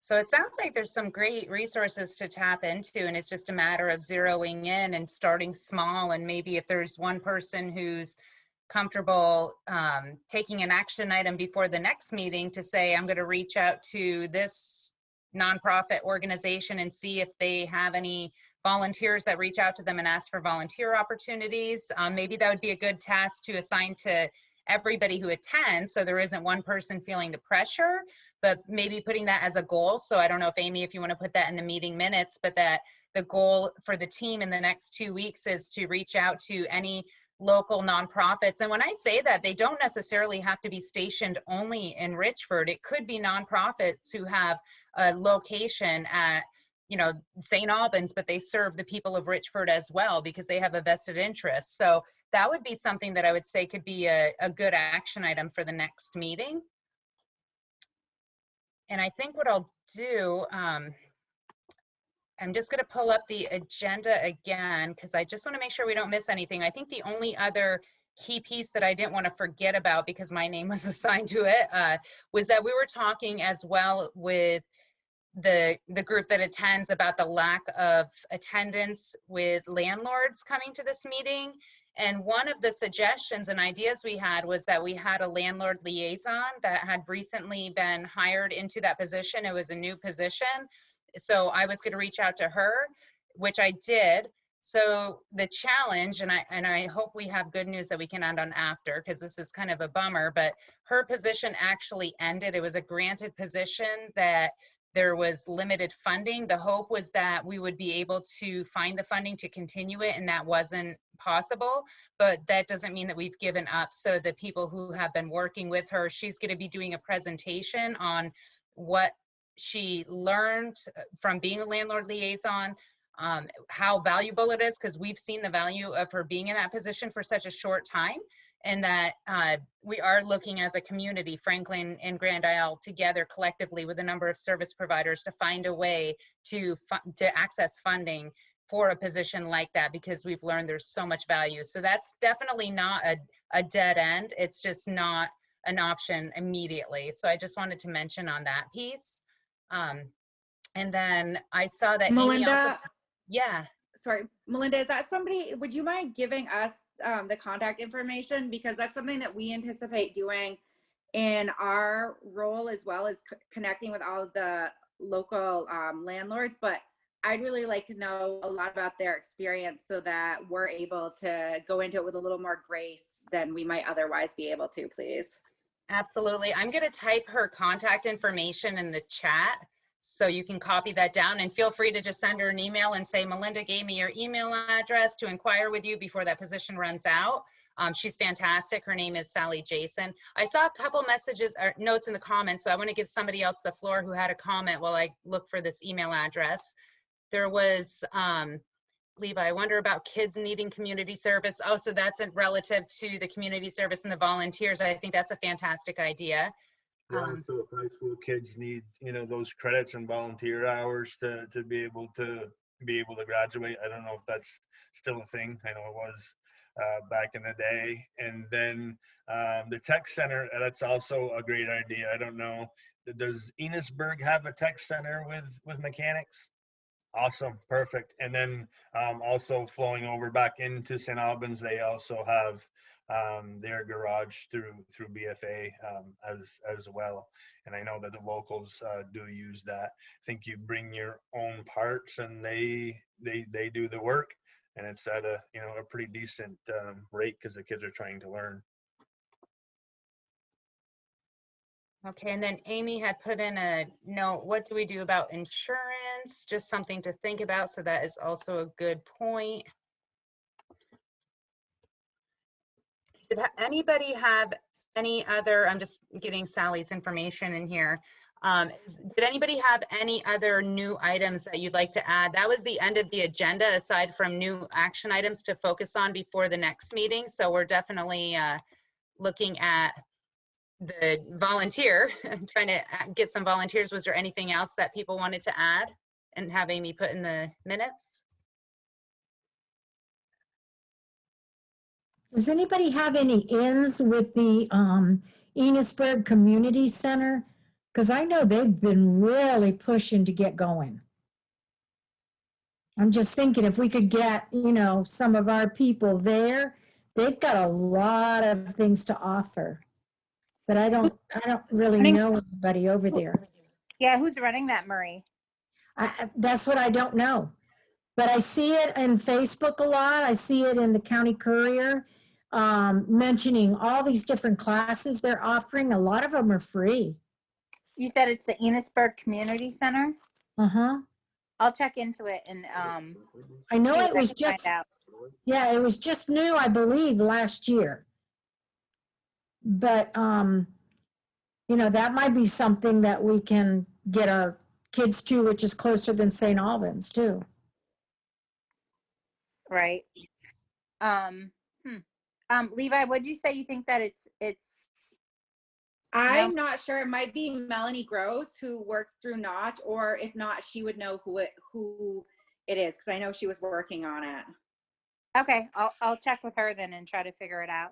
So it sounds like there's some great resources to tap into, and it's just a matter of zeroing in and starting small. And maybe if there's one person who's comfortable taking an action item before the next meeting to say, I'm going to reach out to this nonprofit organization and see if they have any volunteers that reach out to them and ask for volunteer opportunities. Maybe that would be a good task to assign to everybody who attends, so there isn't one person feeling the pressure, but maybe putting that as a goal. So I don't know if Amy, if you want to put that in the meeting minutes, but that the goal for the team in the next 2 weeks is to reach out to any local nonprofits. And when I say that, they don't necessarily have to be stationed only in Richford. It could be nonprofits who have a location at St. Albans, but they serve the people of Richford as well because they have a vested interest. So that would be something that I would say could be a good action item for the next meeting. And I think what I'll do, I'm just going to pull up the agenda again because I just want to make sure we don't miss anything. I think the only other key piece that I didn't want to forget about because my name was assigned to it was that we were talking as well with the group that attends about the lack of attendance with landlords coming to this meeting. And one of the suggestions and ideas we had was that we had a landlord liaison that had recently been hired into that position. It was a new position. So I was going to reach out to her, which I did. So the challenge, and I hope we have good news that we can end on after, because this is kind of a bummer, but her position actually ended. It was a granted position that there was limited funding. The hope was that we would be able to find the funding to continue it, and that wasn't possible, but that doesn't mean that we've given up. So the people who have been working with her, she's going to be doing a presentation on what she learned from being a landlord liaison, how valuable it is, because we've seen the value of her being in that position for such a short time. and that we are looking as a community, Franklin and Grand Isle, together collectively with a number of service providers to find a way to access funding for a position like that, because we've learned there's so much value. So that's definitely not a dead end. It's just not an option immediately. So I just wanted to mention on that piece. And then I saw that Amy also, yeah. Sorry, Melinda, is that somebody, would you mind giving us the contact information? Because that's something that we anticipate doing in our role, as well as connecting with all of the local landlords. But I'd really like to know a lot about their experience so that we're able to go into it with a little more grace than we might otherwise be able to, please. Absolutely. I'm going to type her contact information in the chat, so you can copy that down, and feel free to just send her an email and say, Melinda gave me your email address to inquire with you before that position runs out. She's fantastic. Her name is Sally Jason. I saw a couple messages or notes in the comments, so I want to give somebody else the floor who had a comment while I look for this email address. There was, Levi, I wonder about kids needing community service. Oh, so that's relative to the community service and the volunteers. I think that's a fantastic idea. Yeah, so if high school kids need, you know, those credits and volunteer hours to be able to graduate. I don't know if that's still a thing. I know it was back in the day. And then the tech center, that's also a great idea. I don't know, does Enosburg have a tech center with mechanics? Awesome, perfect. And then also flowing over back into St. Albans, they also have their garage through BFA as well. And I know that the locals do use that. I think you bring your own parts and they do the work, and it's at a pretty decent rate because the kids are trying to learn. Okay, and then Amy had put in a note, what do we do about insurance? Just something to think about, so that is also a good point. Did anybody have any other, I'm just getting Sally's information in here. Did anybody have any other new items that you'd like to add? That was the end of the agenda, aside from new action items to focus on before the next meeting. So we're definitely looking at the volunteer, trying to get some volunteers. Was there anything else that people wanted to add and have Amy put in the minutes? Does anybody have any ins with the Enosburg Community Center? Because I know they've been really pushing to get going. I'm just thinking if we could get, some of our people there, they've got a lot of things to offer. But I don't really know anybody over there. Yeah, who's running that, Marie? That's what I don't know. But I see it in Facebook a lot. I see it in the County Courier, mentioning all these different classes they're offering. A lot of them are free. You said it's the Enosburg Community Center? Uh-huh. I'll check into it and I know see it what I was can just, find out. yeah, it was just new, I believe, last year. But, that might be something that we can get our kids to, which is closer than St. Albans too. Right. Levi, what did you say you think that it's I'm not sure. It might be Melanie Gross, who works through Notch, or if not, she would know who it is, because I know she was working on it. okay? I'll check with her then and try to figure it out.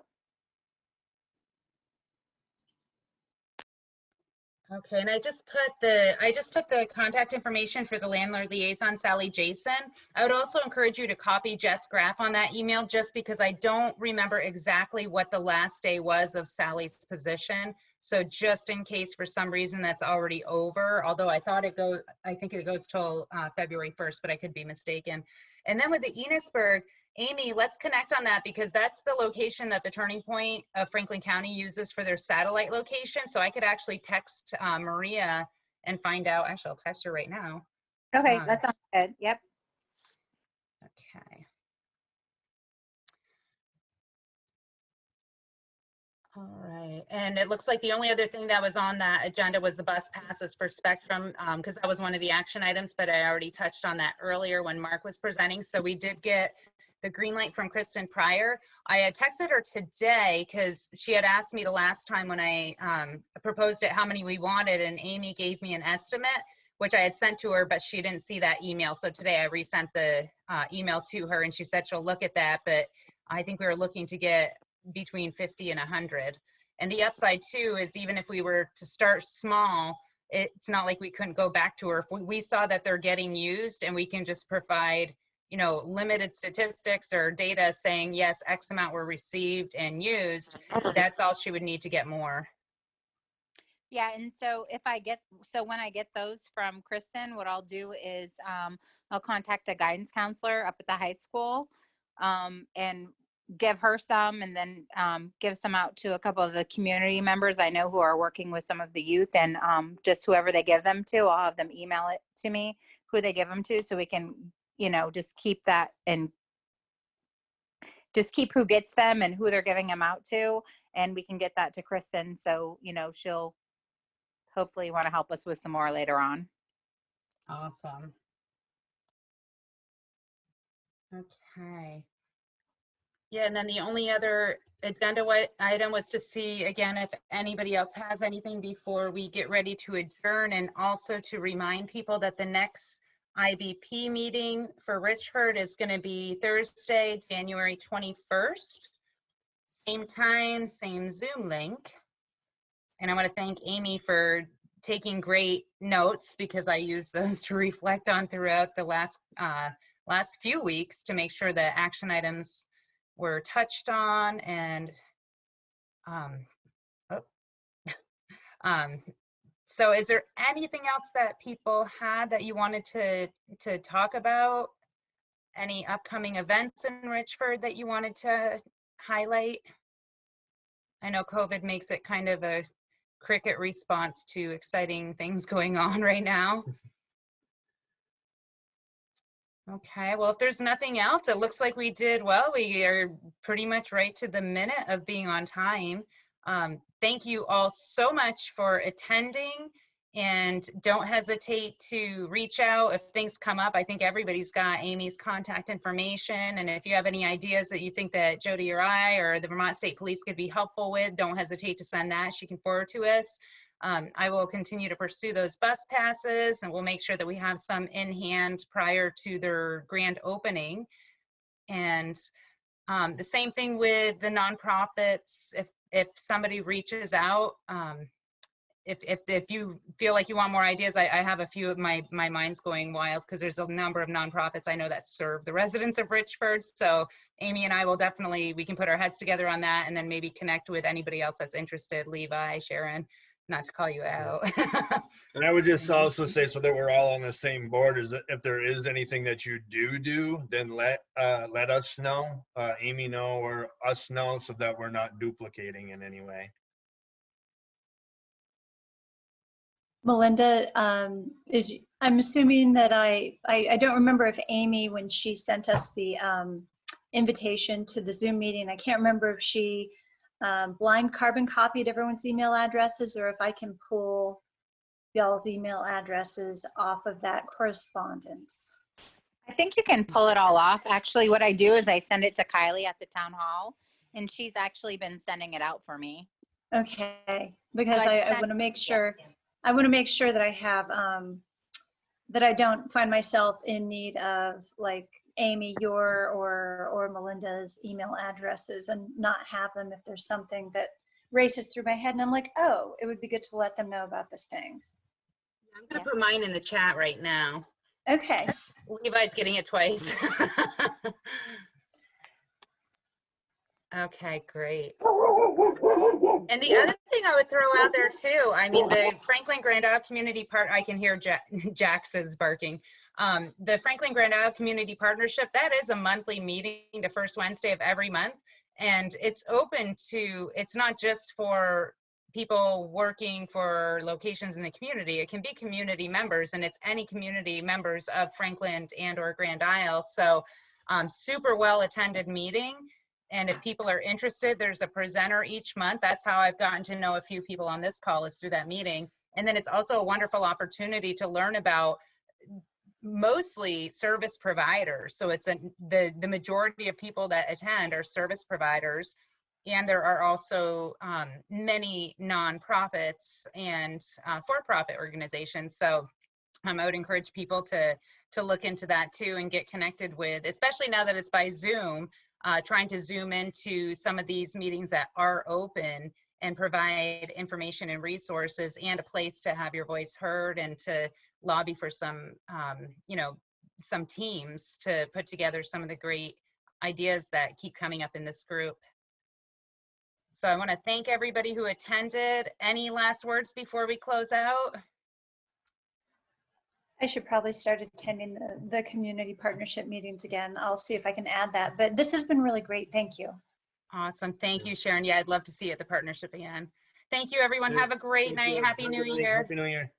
Okay, and I just put the contact information for the landlord liaison, Sally Jason. I would also encourage you to copy Jess Graff on that email, just because I don't remember exactly what the last day was of Sally's position. So just in case for some reason that's already over, although I think it goes till February 1st, but I could be mistaken. And then with the Enosburg, Amy, let's connect on that, because that's the location that the Turning Point of Franklin County uses for their satellite location. So I could actually text Maria and find out. Actually, I'll text her right now. Okay, that sounds good. Yep. Okay. All right, and it looks like the only other thing that was on that agenda was the bus passes for Spectrum, because that was one of the action items, but I already touched on that earlier when Mark was presenting. So we did get the green light from Kristen Pryor. I had texted her today because she had asked me the last time when I proposed it how many we wanted, and Amy gave me an estimate, which I had sent to her, but she didn't see that email. So today I resent the email to her, and she said she'll look at that, but I think we were looking to get between 50 and 100. And the upside too is even if we were to start small, it's not like we couldn't go back to her. If we saw that they're getting used and we can just provide, you know, limited statistics or data saying, yes, X amount were received and used, that's all she would need to get more. Yeah, and so when I get those from Kristen, what I'll do is I'll contact a guidance counselor up at the high school and give her some, and then give some out to a couple of the community members I know who are working with some of the youth, and just whoever they give them to, I'll have them email it to me who they give them to, so we can, you know, just keep that and just keep who gets them and who they're giving them out to, and we can get that to Kristen, so, you know, she'll hopefully want to help us with some more later on. Awesome. Okay. Yeah, and then the only other agenda item was to see again if anybody else has anything before we get ready to adjourn, and also to remind people that the next IBP meeting for Richford is going to be Thursday, January 21st. Same time, same Zoom link. And I want to thank Amy for taking great notes, because I use those to reflect on throughout the last few weeks to make sure that action items were touched on. And so is there anything else that people had that you wanted to talk about? Any upcoming events in Richford that you wanted to highlight? I know COVID makes it kind of a cricket response to exciting things going on right now. Okay, well, if there's nothing else, it looks like we did well. We are pretty much right to the minute of being on time. Thank you all so much for attending, and don't hesitate to reach out if things come up. I think everybody's got Amy's contact information, and if you have any ideas that you think that Jody or I or the Vermont State Police could be helpful with, don't hesitate to send that. She can forward to us. I will continue to pursue those bus passes, and we'll make sure that we have some in hand prior to their grand opening. And the same thing with the nonprofits. If somebody reaches out, if you feel like you want more ideas, I have a few of my mind's going wild, because there's a number of nonprofits I know that serve the residents of Richford. So Amy and I will definitely, we can put our heads together on that, and then maybe connect with anybody else that's interested. Levi, Sharon, not to call you out. And I would just also say, so that we're all on the same board, is that if there is anything that you do, then let us know, Amy know, or us know, so that we're not duplicating in any way. Melinda, I'm assuming that I don't remember if Amy, when she sent us the invitation to the Zoom meeting, I can't remember if she blind carbon copied everyone's email addresses, or if I can pull y'all's email addresses off of that correspondence. I think you can pull it all off. Actually, what I do is I send it to Kylie at the town hall, and she's actually been sending it out for me. Okay, because So I want to make sure, I want to make sure that I have, that I don't find myself in need of, like, Amy, your or Melinda's email addresses, and not have them if there's something that races through my head and I'm like, oh, it would be good to let them know about this thing. I'm gonna put mine in the chat right now. Okay. Levi's getting it twice. Okay, great. And the other thing I would throw out there too, I mean, the Franklin Grand Isle Community I can hear Jax is barking. The Franklin Grand Isle Community Partnership, that is a monthly meeting, the first Wednesday of every month. And it's open to, it's not just for people working for locations in the community. It can be community members, and it's any community members of Franklin and or Grand Isle. So super well attended meeting. And if people are interested, there's a presenter each month. That's how I've gotten to know a few people on this call, is through that meeting. And then it's also a wonderful opportunity to learn about mostly service providers. So it's the majority of people that attend are service providers. And there are also many nonprofits and for-profit organizations. So I would encourage people to look into that too and get connected with, especially now that it's by Zoom, trying to zoom into some of these meetings that are open and provide information and resources and a place to have your voice heard and to lobby for some, some teams to put together some of the great ideas that keep coming up in this group. So I want to thank everybody who attended. Any last words before we close out? I should probably start attending the community partnership meetings again. I'll see if I can add that, but this has been really great. Thank you. Awesome. Thank you, Sharon. Yeah, I'd love to see you at the partnership again. Thank you, everyone. Have a great night. Happy New Year. Happy New Year.